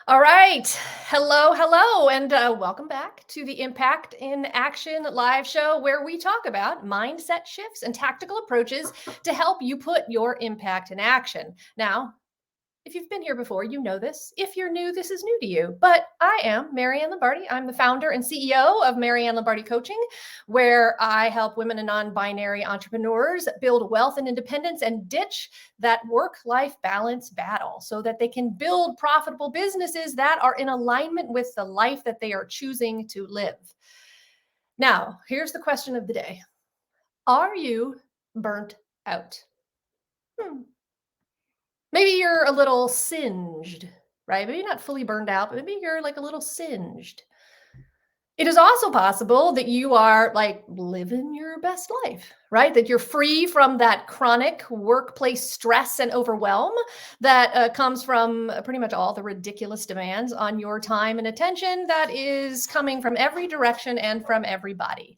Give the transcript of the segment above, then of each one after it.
All right. Hello, and welcome back to the Impact in Action live show where we talk about mindset shifts and tactical approaches to help you put your impact in action. Now, if you've been here before, you know this. If you're new, this is new to you. But I am Maryann Lombardi. I'm the founder and CEO of Maryann Lombardi Coaching, where I help women and non-binary entrepreneurs build wealth and independence and ditch that work-life balance battle so that they can build profitable businesses that are in alignment with the life that they are choosing to live. Now, here's the question of the day. Are you burnt out? Maybe you're a little singed, right? Maybe not fully burned out, but maybe you're like a little singed. It is also possible that you are like living your best life, right? That you're free from that chronic workplace stress and overwhelm that comes from pretty much all the ridiculous demands on your time and attention that is coming from every direction and from everybody.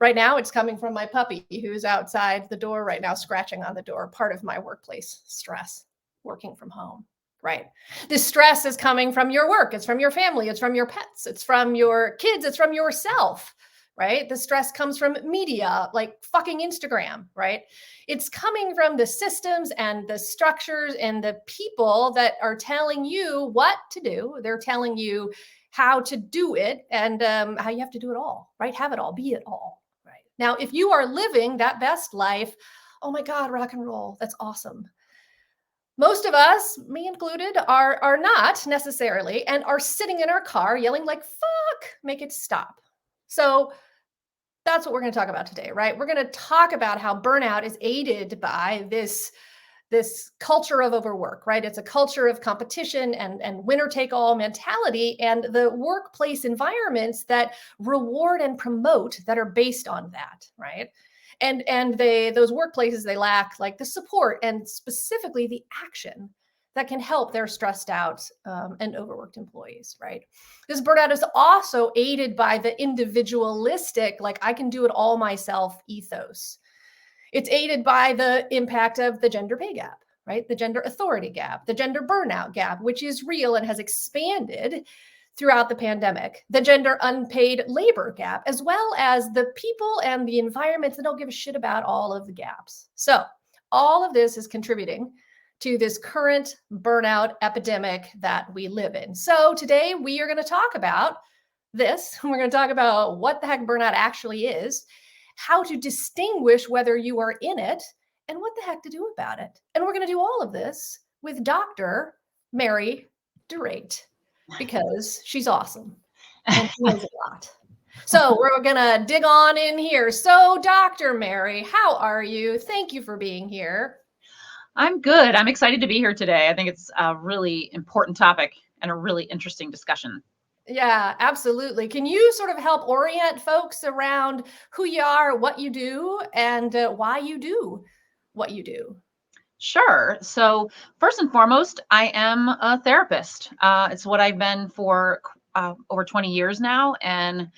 Right now, it's coming from my puppy who's outside the door right now, scratching on the door, part of my workplace stress, working from home, right? This stress is coming from your work. It's from your family. It's from your pets. It's from your kids. It's from yourself, right? The stress comes from media, like fucking Instagram, right? It's coming from the systems and the structures and the people that are telling you what to do. They're telling you how to do it and how you have to do it all, right? Have it all, be it all. Now, if you are living that best life, oh my God, rock and roll, that's awesome. Most of us, me included, are not necessarily and are sitting in our car yelling like, fuck, make it stop. So that's what we're going to talk about today, right? We're going to talk about how burnout is aided by this culture of overwork, right? It's a culture of competition and winner take all mentality and the workplace environments that reward and promote that are based on that, right? And those workplaces, they lack like the support and specifically the action that can help their stressed out and overworked employees, right? This burnout is also aided by the individualistic, like I can do it all myself ethos. It's aided by the impact of the gender pay gap, right? The gender authority gap, the gender burnout gap, which is real and has expanded throughout the pandemic, the gender unpaid labor gap, as well as the people and the environments that don't give a shit about all of the gaps. So all of this is contributing to this current burnout epidemic that we live in. So today we are going to talk about this. We're going to talk about what the heck burnout actually is, how to distinguish whether you are in it, and what the heck to do about it. And we're going to do all of this with Dr. Mary DeRaedt because she's awesome and she knows a lot. So we're going to dig on in here. So Dr. Mary, how are you? Thank you for being here. I'm good. I'm excited to be here today. I think it's a really important topic and a really interesting discussion. Yeah, absolutely. Can you sort of help orient folks around who you are, what you do, and why you do what you do? Sure. So first and foremost, I am a therapist. It's what I've been for over 20 years now, and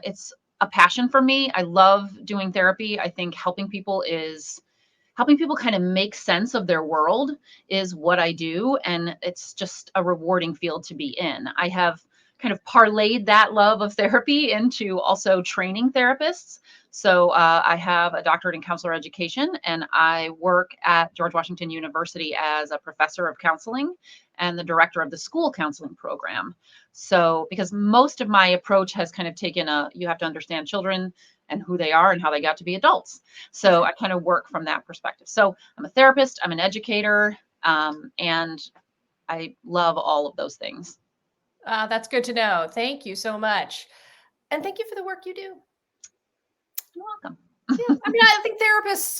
it's a passion for me. I love doing therapy. I think helping people kind of make sense of their world is what I do. And it's just a rewarding field to be in. I have kind of parlayed that love of therapy into also training therapists. So I have a doctorate in counselor education, and I work at George Washington University as a professor of counseling and the director of the school counseling program. So because most of my approach has kind of taken you have to understand children and who they are and how they got to be adults. So I kind of work from that perspective. So I'm a therapist, I'm an educator, and I love all of those things. That's good to know. Thank you so much. And thank you for the work you do. You're welcome. Yeah, I mean, I think therapists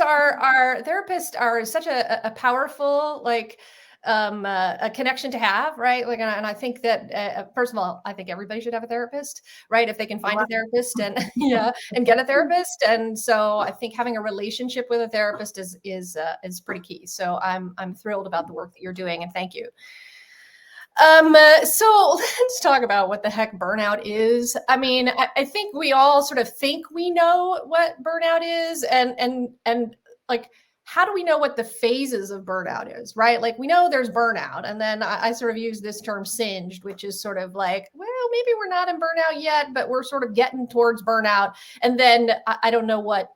are such a powerful a connection to have, right? Like, and I think that first of all, I think everybody should have a therapist, right? If they can find a therapist and and get a therapist, and so I think having a relationship with a therapist is pretty key. So I'm thrilled about the work that you're doing, and thank you. So let's talk about what the heck burnout is. I mean, I think we all sort of think we know what burnout is, and like how do we know what the phases of burnout is, right? Like we know there's burnout. And then I sort of use this term singed, which is sort of like, well, maybe we're not in burnout yet, but we're sort of getting towards burnout. And then I don't know what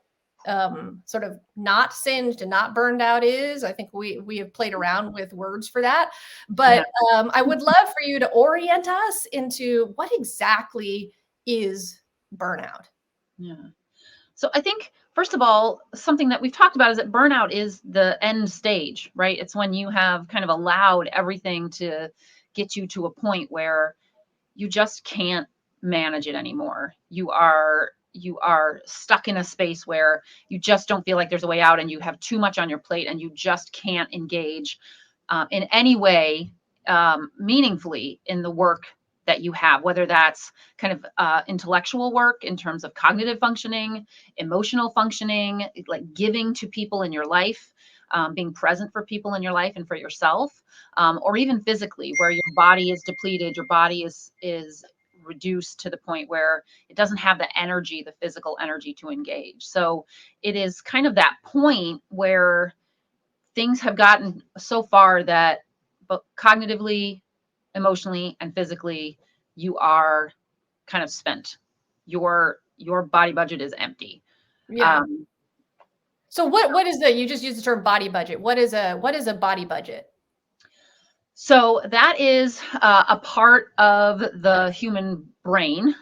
sort of not singed and not burned out is. I think we have played around with words for that. Yeah. But I would love for you to orient us into what exactly is burnout. Yeah. So I think, first of all, something that we've talked about is that burnout is the end stage, right? It's when you have kind of allowed everything to get you to a point where you just can't manage it anymore. You are stuck in a space where you just don't feel like there's a way out, and you have too much on your plate, and you just can't engage in any way meaningfully in the work that you have, whether that's kind of intellectual work in terms of cognitive functioning, emotional functioning, like giving to people in your life, being present for people in your life and for yourself, or even physically, where your body is depleted, your body is reduced to the point where it doesn't have the energy, the physical energy to engage. So it is kind of that point where things have gotten so far that, but cognitively, emotionally, and physically, you are kind of spent. Your body budget is empty. Yeah. Um, So what is the, you just used the term body budget. What is a body budget? so that is a part of the human brain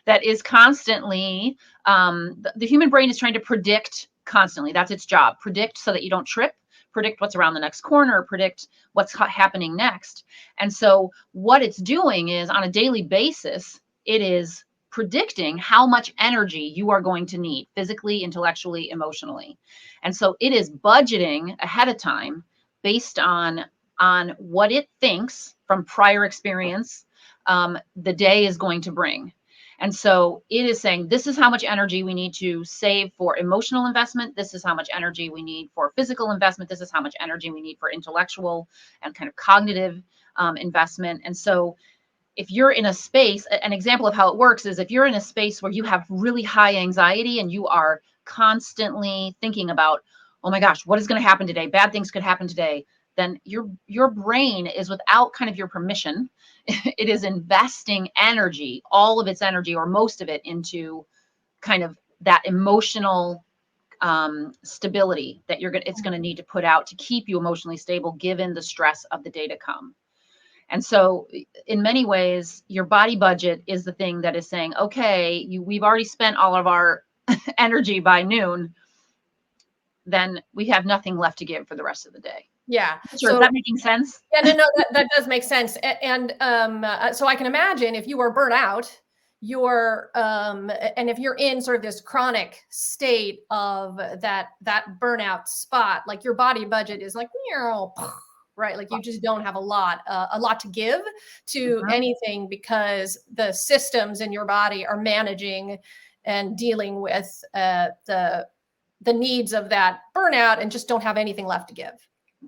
that is constantly, the human brain is trying to predict constantly. That's its job. Predict so that you don't trip, predict what's around the next corner, predict what's happening next. And so what it's doing is, on a daily basis, it is predicting how much energy you are going to need physically, intellectually, emotionally. And so it is budgeting ahead of time based on what it thinks from prior experience the day is going to bring. And so it is saying, this is how much energy we need to save for emotional investment. This is how much energy we need for physical investment. This is how much energy we need for intellectual and kind of cognitive investment. And so if you're in a space, an example of how it works is, if you're in a space where you have really high anxiety and you are constantly thinking about, oh my gosh, what is going to happen today? Bad things could happen today. Then your brain is, without kind of your permission, it is investing energy, all of its energy or most of it, into kind of that emotional stability that it's going to need to put out to keep you emotionally stable, given the stress of the day to come. And so in many ways, your body budget is the thing that is saying, okay, we've already spent all of our energy by noon, then we have nothing left to give for the rest of the day. Yeah. Sure. Is that making sense? Yeah, no, that does make sense. And so I can imagine if you are burnt out, and if you're in sort of this chronic state of that burnout spot, like your body budget is like, right? Like you just don't have a lot to give to anything, because the systems in your body are managing and dealing with the needs of that burnout, and just don't have anything left to give.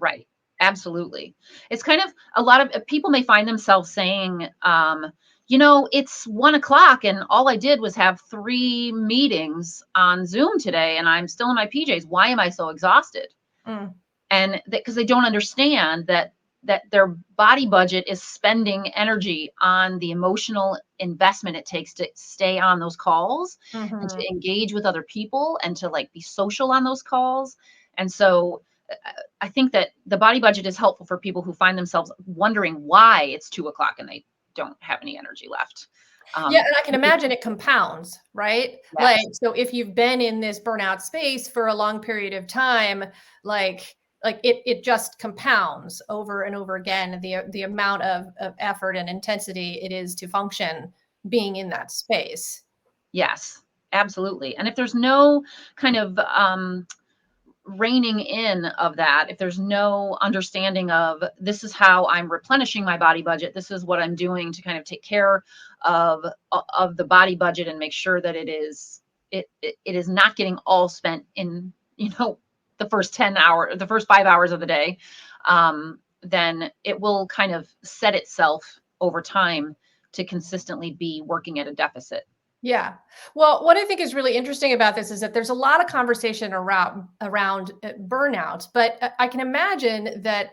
Right. Absolutely. It's kind of, a lot of people may find themselves saying, it's 1:00 and all I did was have 3 meetings on Zoom today and I'm still in my PJs. Why am I so exhausted? And because they don't understand that their body budget is spending energy on the emotional investment it takes to stay on those calls and to engage with other people and to like be social on those calls. And so I think that the body budget is helpful for people who find themselves wondering why it's 2:00 and they don't have any energy left. Yeah, and I can imagine it compounds, right? Yes. Like, so if you've been in this burnout space for a long period of time, like it just compounds over and over again, the amount of effort and intensity it is to function being in that space. Yes, absolutely. And if there's no kind of reining in of that, if there's no understanding of, this is how I'm replenishing my body budget, this is what I'm doing to kind of take care of the body budget and make sure that it is not getting all spent in the first 5 hours of the day, then it will kind of set itself over time to consistently be working at a deficit. Yeah. Well, what I think is really interesting about this is that there's a lot of conversation around burnout, but I can imagine that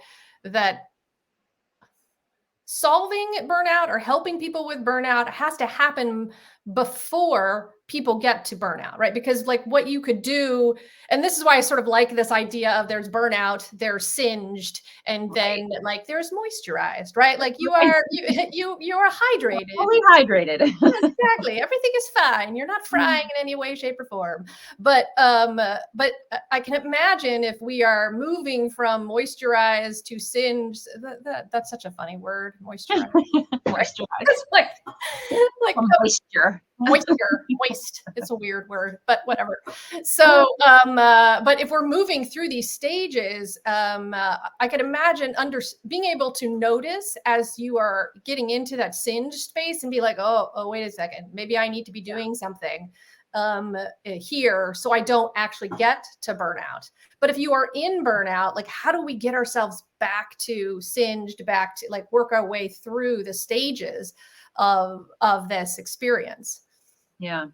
solving burnout or helping people with burnout has to happen before people get to burnout, right? Because like what you could do, and this is why I sort of like this idea of there's burnout, there's singed, and Right. then like there's moisturized, right? Like you are you are hydrated. Fully hydrated. Exactly. Everything is fine. You're not frying in any way, shape, or form. But I can imagine if we are moving from moisturized to singed. That's such a funny word, moisturize. Right? Moisturize. It's like Moisture. moist. It's a weird word, but whatever. So, but if we're moving through these stages, I can imagine being able to notice as you are getting into that singed space and be like, oh, wait a second, maybe I need to be doing something here so I don't actually get to burnout. But if you are in burnout, like how do we get ourselves back to singed, back to like work our way through the stages of this experience? Yeah.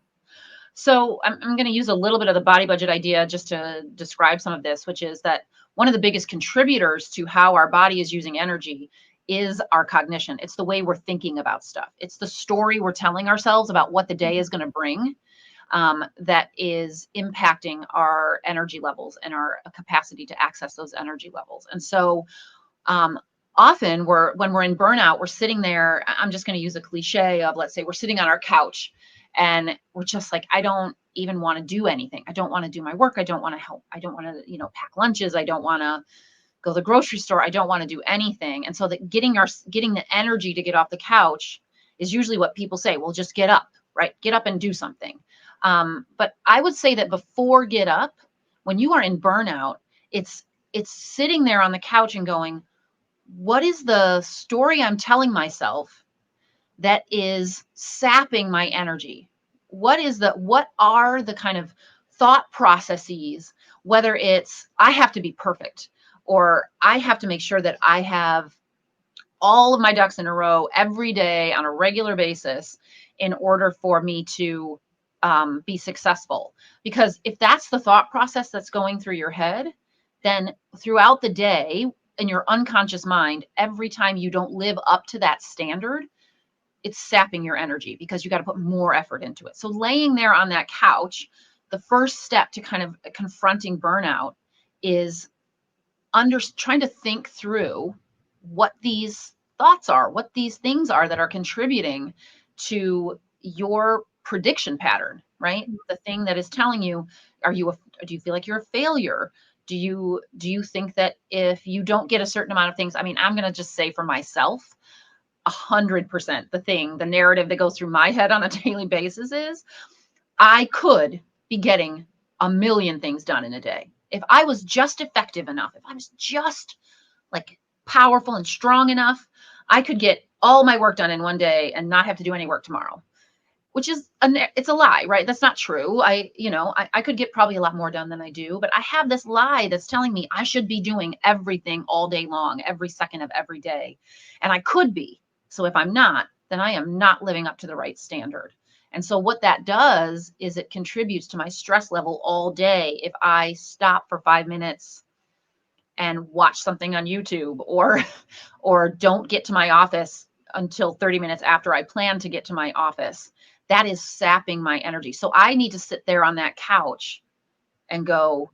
So I'm going to use a little bit of the body budget idea just to describe some of this, which is that one of the biggest contributors to how our body is using energy is our cognition. It's the way we're thinking about stuff. It's the story we're telling ourselves about what the day is going to bring, that is impacting our energy levels and our capacity to access those energy levels. And so um, often when we're in burnout, we're sitting there. I'm just going to use a cliche of, let's say we're sitting on our couch and we're just like, I don't even want to do anything. I don't want to do my work. I don't want to help. I don't want to, pack lunches. I don't want to go to the grocery store. I don't want to do anything. And so that getting the energy to get off the couch is usually what people say. Well, just get up, right? Get up and do something. But I would say that before get up, when you are in burnout, it's sitting there on the couch and going, what is the story I'm telling myself that is sapping my energy? What are the kind of thought processes, whether it's I have to be perfect or I have to make sure that I have all of my ducks in a row every day on a regular basis in order for me to be successful. Because if that's the thought process that's going through your head, then throughout the day in your unconscious mind, every time you don't live up to that standard, it's sapping your energy because you got to put more effort into it. So laying there on that couch, the first step to kind of confronting burnout is trying to think through what these thoughts are, what these things are that are contributing to your prediction pattern, right? The thing that is telling you, do you feel like you're a failure? Do you think that if you don't get a certain amount of things, I mean, I'm going to just say for myself, 100% the narrative that goes through my head on a daily basis is I could be getting a million things done in a day. If I was just effective enough, if I was just like powerful and strong enough, I could get all my work done in one day and not have to do any work tomorrow, which is it's a lie, right? That's not true. I could get probably a lot more done than I do, but I have this lie that's telling me I should be doing everything all day long, every second of every day. And I could be. So if I'm not, then I am not living up to the right standard. And so what that does is it contributes to my stress level all day. If I stop for 5 minutes and watch something on YouTube or don't get to my office until 30 minutes after I plan to get to my office, that is sapping my energy. So I need to sit there on that couch and go,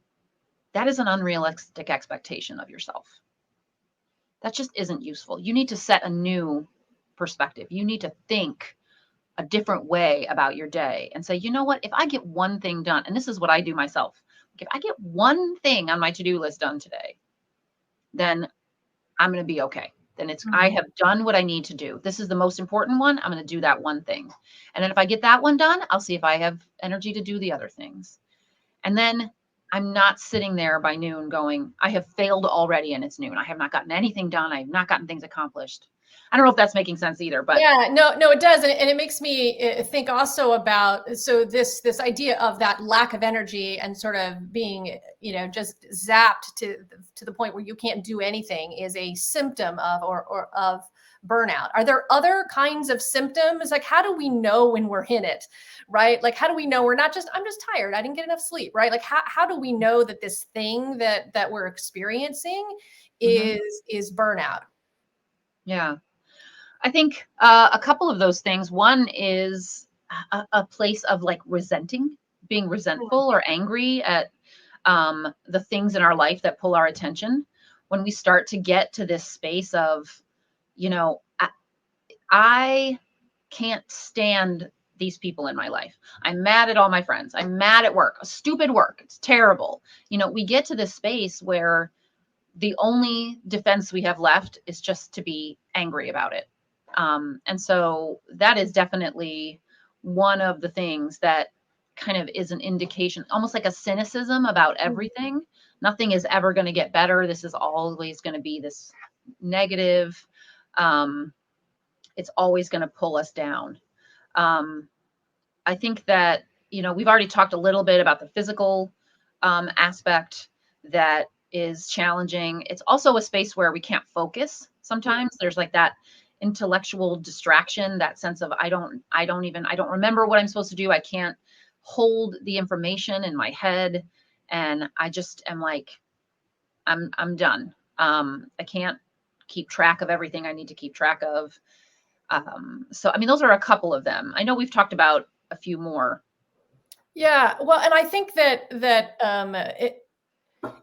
that is an unrealistic expectation of yourself. That just isn't useful. You need to set a new perspective. You need to think a different way about your day and say, you know what, if I get one thing done, and this is what I do myself, if I get one thing on my to-do list done today, then I'm going to be okay. Then I have done what I need to do. This is the most important one. I'm going to do that one thing. And then if I get that one done, I'll see if I have energy to do the other things. And then I'm not sitting there by noon going, I have failed already and it's noon. I have not gotten anything done. I have not gotten things accomplished. I don't know if that's making sense either, but Yeah, no, it does, and it makes me think also about this idea of that lack of energy and sort of being, just zapped to the point where you can't do anything is a symptom of or of burnout. Are there other kinds of symptoms? Like, how do we know when we're in it, right? Like, how do we know we're not just I'm just tired, I didn't get enough sleep, right? Like, how do we know that this thing that we're experiencing mhm, is burnout? yeah. I think a couple of those things. One is a place of like being resentful or angry at the things in our life that pull our attention. When we start to get to this space of, you know, I can't stand these people in my life. I'm mad at all my friends. I'm mad at work. Stupid work. It's terrible. We get to this space where the only defense we have left is just to be angry about it. And so that is definitely one of the things that kind of is an indication, almost like a cynicism about everything. Nothing is ever going to get better. This is always going to be this negative. Um, it's always going to pull us down. Um, I think that, we've already talked a little bit about the physical aspect that is challenging. It's also a space where we can't focus. Sometimes there's like that intellectual distraction, that sense of I don't remember what I'm supposed to do. I can't hold the information in my head, and I just am like I'm done. I can't keep track of everything I need to keep track of. So I mean, those are a couple of them. I know we've talked about a few more. Yeah, well, and I think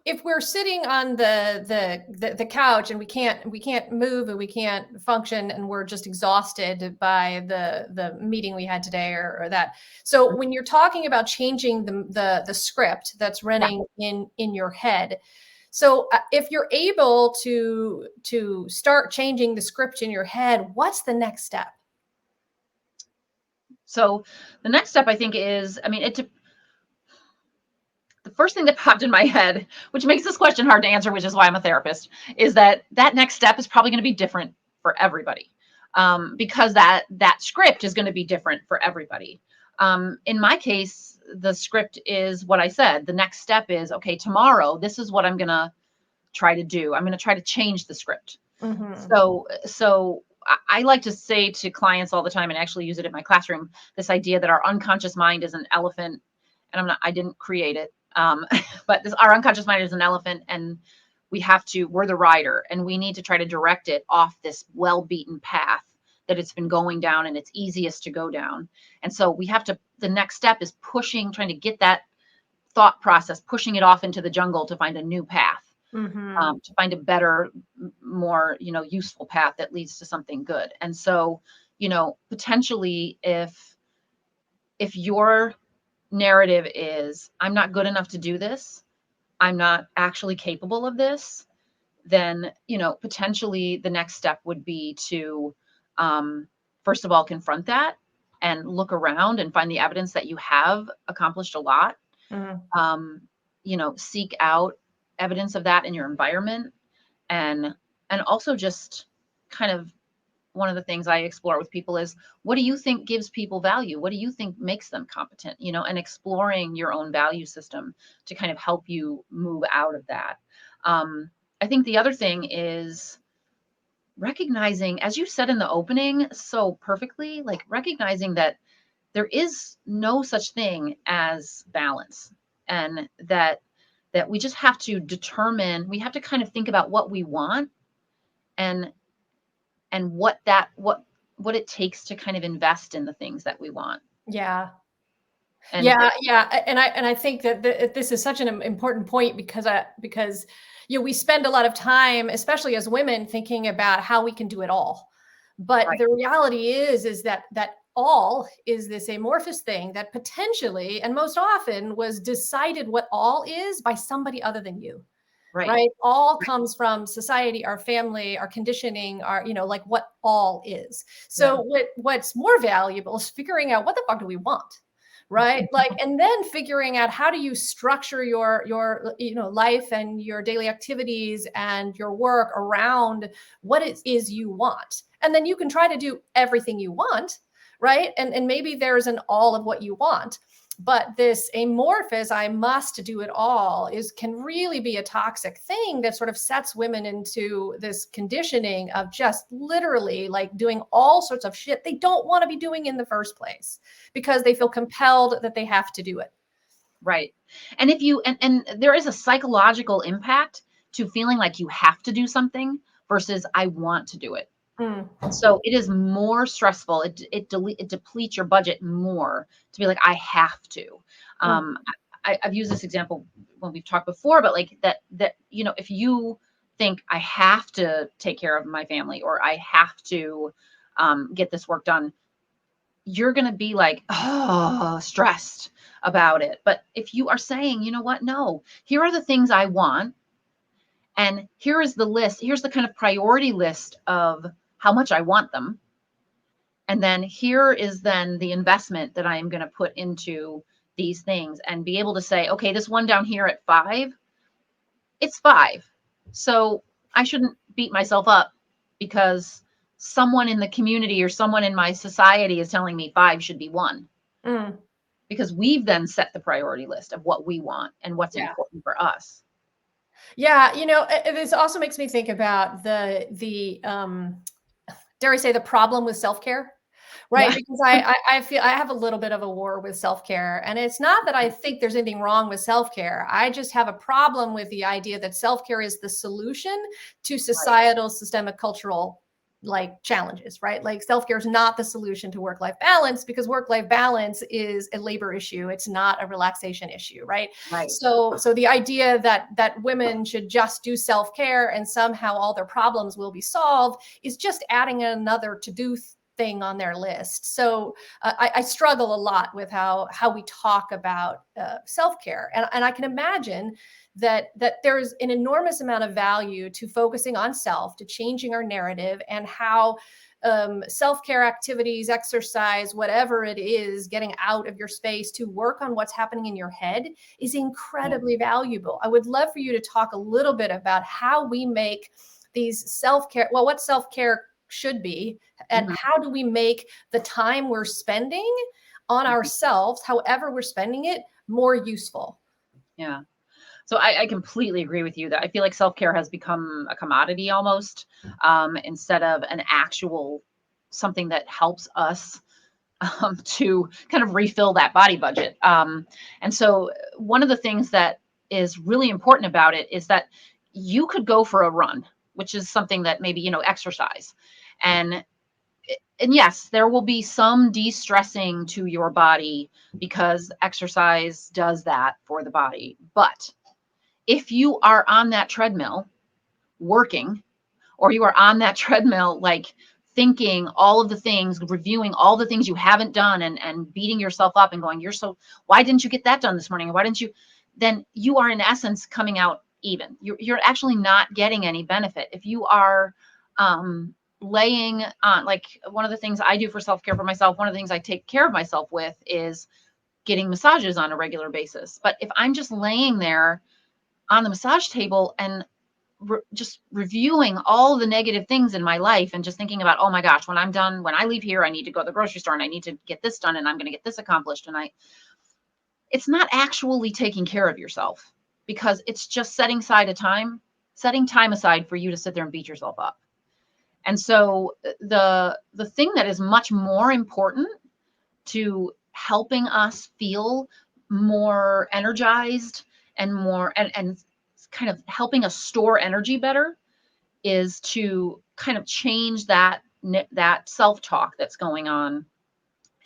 if we're sitting on the couch and we can't move and we can't function and we're just exhausted by the meeting we had today or that. So when you're talking about changing the script that's Yeah. running in your head, so if you're able to start changing the script in your head, what's the next step? So the next step I think is, I mean, the first thing that popped in my head, which makes this question hard to answer, which is why I'm a therapist, is that next step is probably going to be different for everybody, because that script is going to be different for everybody. In my case, the script is what I said. The next step is, okay, tomorrow, this is what I'm going to try to do. I'm going to try to change the script. Hmm. So I like to say to clients all the time, and actually use it in my classroom, this idea that our unconscious mind is an elephant, and I didn't create it, but our unconscious mind is an elephant, and we're the rider, and we need to try to direct it off this well-beaten path that it's been going down, and it's easiest to go down. And so the next step is trying to get that thought process, pushing it off into the jungle to find a new path, Hmm. to find a better, more, useful path that leads to something good. And so, potentially if your narrative is, I'm not good enough to do this, I'm not actually capable of this, then, potentially the next step would be to, first of all, confront that and look around and find the evidence that you have accomplished a lot. Hmm. um, Seek out evidence of that in your environment, and also just kind of, one of the things I explore with people is, what do you think gives people value? What do you think makes them competent? And exploring your own value system to kind of help you move out of that. I think the other thing is recognizing, as you said in the opening so perfectly, like recognizing that there is no such thing as balance, and that we just have to we have to kind of think about what we want, and what it takes to kind of invest in the things that we want. Yeah. And Yeah, and I think that this is such an important point because we spend a lot of time, especially as women, thinking about how we can do it all. But right, the reality is that all is this amorphous thing that potentially and most often was decided what all is by somebody other than you. right, Right? All comes from society, our family, our conditioning, our, like what all is. yeah, So what's more valuable is figuring out what the fuck do we want? right? Like, and then figuring out how do you structure your life and your daily activities and your work around what it is you want. And then you can try to do everything you want, right? And maybe there's an all of what you want. But this amorphous, I must do it all, can really be a toxic thing that sort of sets women into this conditioning of just literally like doing all sorts of shit they don't want to be doing in the first place because they feel compelled that they have to do it. Right. And if you and there is a psychological impact to feeling like you have to do something versus I want to do it. Mm. And so it is more stressful. It depletes your budget more to be like, I have to. Mm. I've used this example when we've talked before, but like that, if you think I have to take care of my family or I have to get this work done, you're going to be like, oh, stressed about it. But if you are saying, you know what, no, here are the things I want. And here is the list. Here's the kind of priority list of how much I want them. And then here is then the investment that I am going to put into these things and be able to say, okay, this one down here at 5, it's 5. So I shouldn't beat myself up because someone in the community or someone in my society is telling me 5 should be 1. Mm. Because we've then set the priority list of what we want and what's Yeah. important for us. Yeah. This also makes me think about dare I say, the problem with self-care, right? Yeah. Because I feel I have a little bit of a war with self-care. And it's not that I think there's anything wrong with self-care. I just have a problem with the idea that self-care is the solution to Right. societal, systemic, cultural like challenges, right? Like self-care is not the solution to work-life balance because work-life balance is a labor issue. It's not a relaxation issue, right? Right. So the idea that women should just do self-care and somehow all their problems will be solved is just adding another to-do thing on their list. So I struggle a lot with how we talk about self-care, and I can imagine that there's an enormous amount of value to focusing on self, to changing our narrative, and how self-care activities, exercise, whatever it is, getting out of your space to work on what's happening in your head is incredibly valuable. I would love for you to talk a little bit about how we make these self-care, well, what self-care should be, and Mhm. how do we make the time we're spending on Mhm. ourselves, however we're spending it, more useful. Yeah. So I completely agree with you that I feel like self-care has become a commodity almost, instead of an actual something that helps us to kind of refill that body budget. And so one of the things that is really important about it is that you could go for a run, which is something that maybe, exercise. And and yes, there will be some de-stressing to your body because exercise does that for the body. But if you are on that treadmill working, or you are on that treadmill, like thinking all of the things, reviewing all the things you haven't done and beating yourself up and going, why didn't you get that done this morning? Why didn't you? Then you are in essence coming out even. You're actually not getting any benefit. If you are laying on, like one of the things I do for self-care for myself, one of the things I take care of myself with is getting massages on a regular basis. But if I'm just laying there on the massage table and just reviewing all the negative things in my life and just thinking about, oh my gosh, when I'm done, when I leave here, I need to go to the grocery store and I need to get this done and I'm going to get this accomplished. And it's not actually taking care of yourself because it's just setting time aside for you to sit there and beat yourself up. And so the thing that is much more important to helping us feel more energized and more and kind of helping us store energy better is to kind of change that self-talk that's going on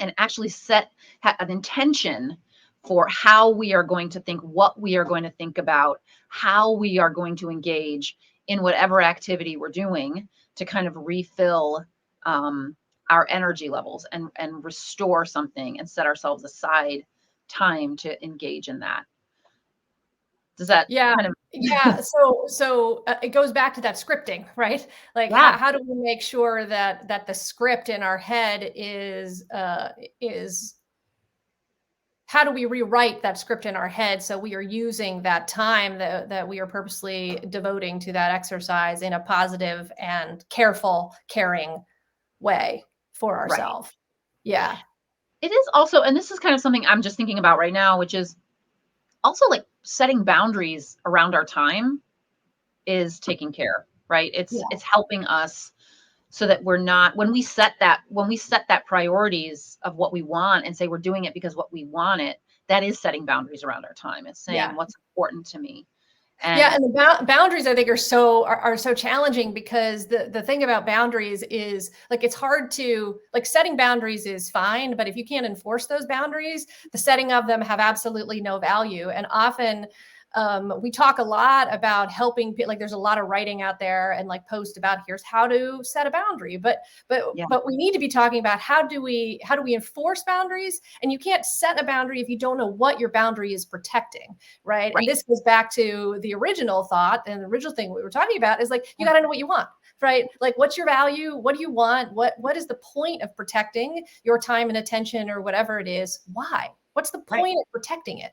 and actually set an intention for how we are going to think, what we are going to think about, how we are going to engage in whatever activity we're doing to kind of refill our energy levels and restore something and set ourselves aside time to engage in that. Does that Yeah. kind of Yeah. So it goes back to that scripting, right? Like yeah. how do we make sure that the script in our head is how do we rewrite that script in our head so we are using that time that we are purposely devoting to that exercise in a positive and careful, caring way for Right. ourselves? Yeah. It is also, and this is kind of something I'm just thinking about right now, which is also like setting boundaries around our time is taking care, right? Yeah. It's helping us so that we're not, when we set that priorities of what we want and say we're doing it because what we want it, that is setting boundaries around our time. It's saying Yeah. what's important to me. Yeah, And and the boundaries I think are so challenging because the thing about boundaries is like it's hard to like setting boundaries is fine, but if you can't enforce those boundaries, the setting of them have absolutely no value. And often we talk a lot about helping people. Like there's a lot of writing out there and like posts about here's how to set a boundary, yeah, but we need to be talking about how do we enforce boundaries? And you can't set a boundary if you don't know what your boundary is protecting. Right. right. And this goes back to the original thought and the original thing we were talking about is like, you got to know what you want, right? Like, what's your value? What do you want? What is the point of protecting your time and attention or whatever it is? Why? What's the Right. point of protecting it?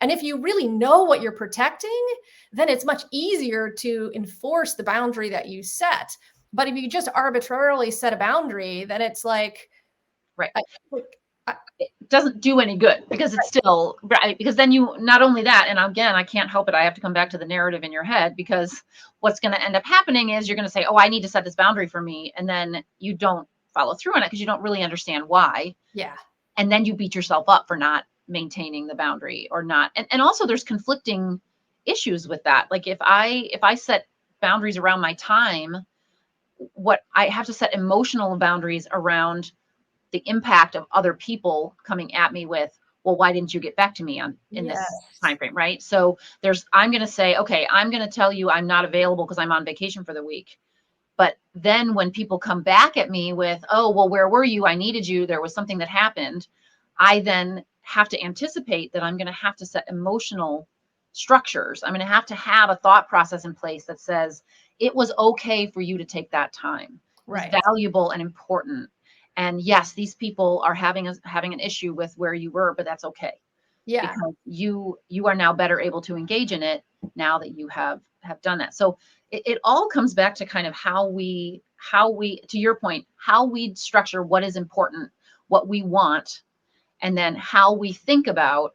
And if you really know what you're protecting, then it's much easier to enforce the boundary that you set. But if you just arbitrarily set a boundary, then it's like, Right. I, like It doesn't do any good because it's still right. Because then you, not only that, and again, I can't help it. I have to come back to the narrative in your head because what's going to end up happening is you're going to say, oh, I need to set this boundary for me. And then you don't follow through on it because you don't really understand why. yeah, And then you beat yourself up for not maintaining the boundary or not. And also there's conflicting issues with that. Like if I set boundaries around my time, what I have to set emotional boundaries around the impact of other people coming at me with, well, why didn't you get back to me in this yes, time frame, right? So I'm going to say, okay, I'm going to tell you I'm not available because I'm on vacation for the week. But then when people come back at me with, oh, well, where were you? I needed you. There was something that happened. I then have to anticipate that I'm going to have to set emotional structures. I'm going to have a thought process in place that says it was okay for you to take that time. It was right, valuable and important. And yes, these people are having an issue with where you were, but that's okay yeah. because you are now better able to engage in it now that you have done that. So it all comes back to kind of how we, to your point, how we structure what is important, what we want, and then how we think about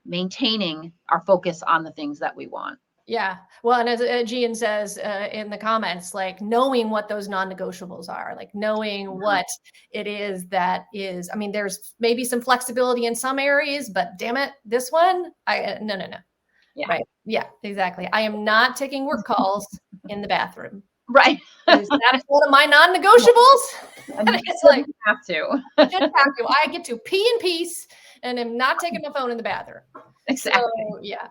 maintaining our focus on the things that we want. Yeah. Well, and as Gian says in the comments, like knowing what those non-negotiables are, like knowing Yeah. what it is that is, I mean, there's maybe some flexibility in some areas, but damn it, this one, no, no, no. Yeah. Right. Yeah, exactly. I am not taking work calls in the bathroom. Right. That's one of my non-negotiables. And And you it's like, shouldn't have to. shouldn't have to. I get to pee in peace and am not taking my phone in the bathroom. So Exactly. yeah.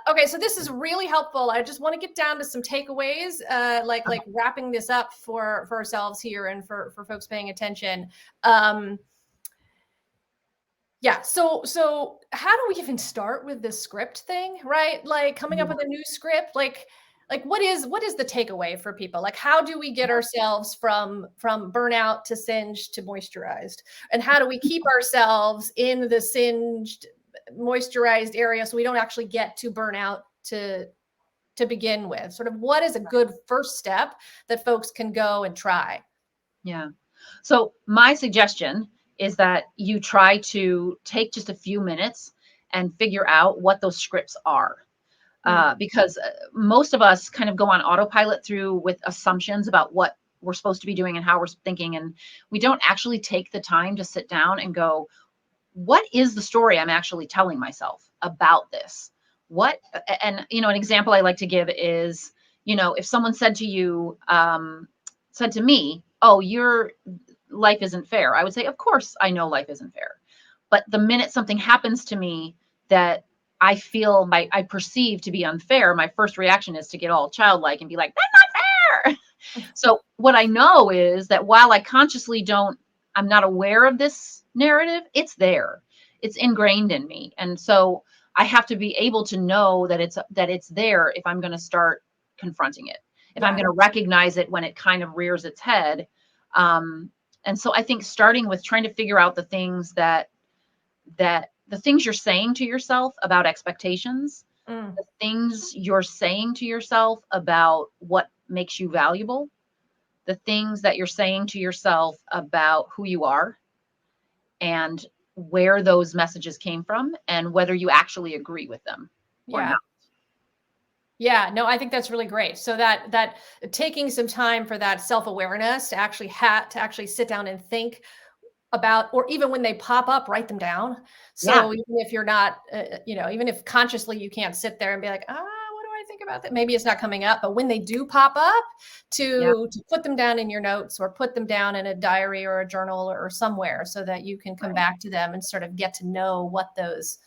Okay, so this is really helpful. I just want to get down to some takeaways, like wrapping this up for ourselves here and for folks paying attention. Yeah. So how do we even start with this script thing, right? Like coming up with a new script, like what is the takeaway for people? Like how do we get ourselves from burnout to singed to moisturized? And how do we keep ourselves in the singed, moisturized area so we don't actually get to burnout to begin with? Sort of what is a good first step that folks can go and try? Yeah. So my suggestion is that you try to take just a few minutes and figure out what those scripts are. Mm, Because most of us kind of go on autopilot through with assumptions about what we're supposed to be doing and how we're thinking. And we don't actually take the time to sit down and go, what is the story I'm actually telling myself about this? And an example I like to give is, if someone said to you, said to me, oh, your life isn't fair. I would say, of course, I know life isn't fair. But the minute something happens to me that I perceive to be unfair, my first reaction is to get all childlike and be like, that's not fair. So what I know is that while I'm not aware of this narrative, it's there. It's ingrained in me. And so I have to be able to know that it's there if I'm going to start confronting it. If I'm yeah. going to recognize it when it kind of rears its head. And so I think starting with trying to figure out the things that that the things you're saying to yourself about expectations, Mm. the things you're saying to yourself about what makes you valuable, the things that you're saying to yourself about who you are, and where those messages came from, and whether you actually agree with them or Yeah. not. Yeah, no, I think that's really great. So that taking some time for that self-awareness to actually sit down and think about, or even when they pop up, write them down. Yeah, So even if you're not, even if consciously you can't sit there and be like, what do I think about that? Maybe it's not coming up, but when they do pop up, yeah, to put them down in your notes or put them down in a diary or a journal or somewhere so that you can come right. back to them and sort of get to know what those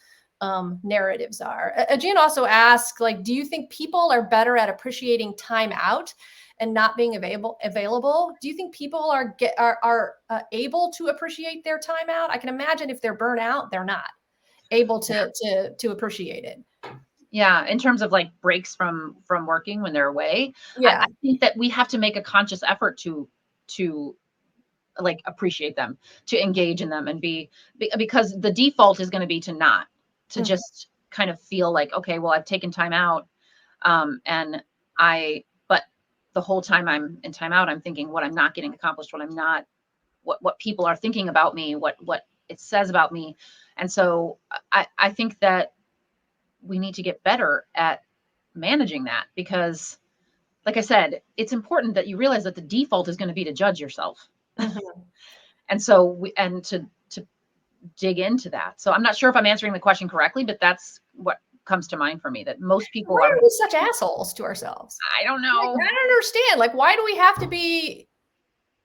narratives are. Jean also asked, like, do you think people are better at appreciating time out and not being available? Do you think people are able to appreciate their time out? I can imagine if they're burnt out, they're not able Yeah. to appreciate it. Yeah, in terms of like breaks from working when they're away, I Yeah. think that we have to make a conscious effort to like appreciate them, to engage in them, and because the default is going to be to not, to Mhm. just kind of feel like, okay, well, I've taken time out, and but the whole time I'm in time out, I'm thinking what I'm not getting accomplished, what I'm not, what people are thinking about me, what it says about me. And so I think that we need to get better at managing that, because like I said, it's important that you realize that the default is going to be to judge yourself. Mhm. And so to dig into that. So I'm not sure if I'm answering the question correctly, but that's what comes to mind for me, that most people Why are, are we such assholes to ourselves? I don't Like, know. I don't understand. Like, why do we have to be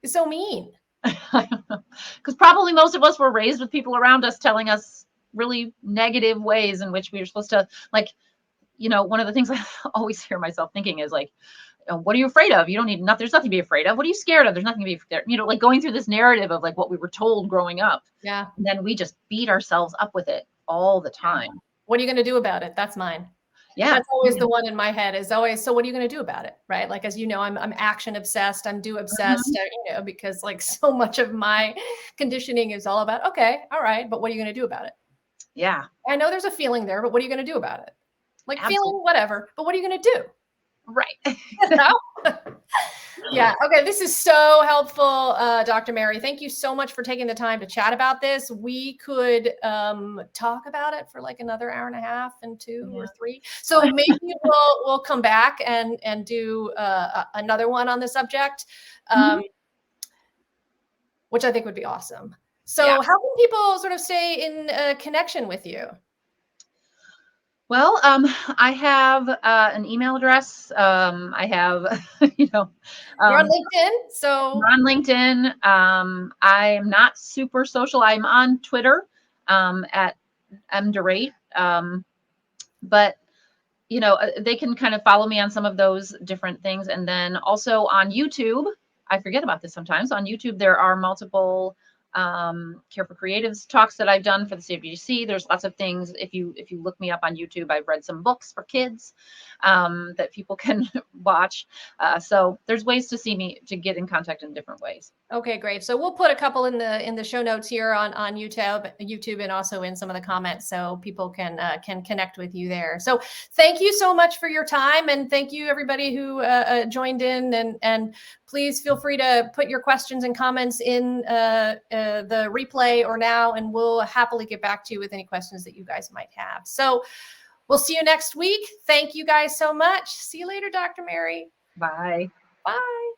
so mean? Because probably most of us were raised with people around us telling us really negative ways in which we were supposed to, like, one of the things I always hear myself thinking is like, what are you afraid of? You don't need nothing. There's nothing to be afraid of. What are you scared of? There's nothing to be scared. Like going through this narrative of like what we were told growing up. Yeah. And then we just beat ourselves up with it all the Yeah. time. What are you going to do about it? That's mine. Yeah. That's always the one in my head, is always, so what are you going to do about it? Right. Like, as you know, I'm action obsessed. I'm do obsessed, Mhm. because like so much of my conditioning is all about, okay, all right, but what are you going to do about it? Yeah. I know there's a feeling there, but what are you going to do about it? Like, Absolutely. feeling, whatever, but what are you going to do? Right. You know? Yeah. Okay. This is so helpful, Dr. Mary. Thank you so much for taking the time to chat about this. We could talk about it for like another hour and a half and two Yeah. or three. So maybe we'll come back and do another one on the subject, Mhm. um, which I think would be awesome. Yeah. So how can people sort of stay in connection with you? Well, I have an email address. I have, You're on um, LinkedIn, I'm so on LinkedIn. I'm not super social. I'm on Twitter at MDeRaedt. But they can kind of follow me on some of those different things. And then also on YouTube, I forget about this sometimes. On YouTube, there are multiple Care for Creatives talks that I've done for the CWC. There's lots of things. If you look me up on YouTube, I've read some books for kids that people can watch. So there's ways to see me, to get in contact in different ways. okay, great. So we'll put a couple in the show notes here on YouTube, and also in some of the comments, so people can connect with you there. So thank you so much for your time, and thank you everybody who joined in, and please feel free to put your questions and comments in the replay or now, and we'll happily get back to you with any questions that you guys might have. So we'll see you next week. Thank you guys so much. See you later, Dr. Mary. Bye. Bye.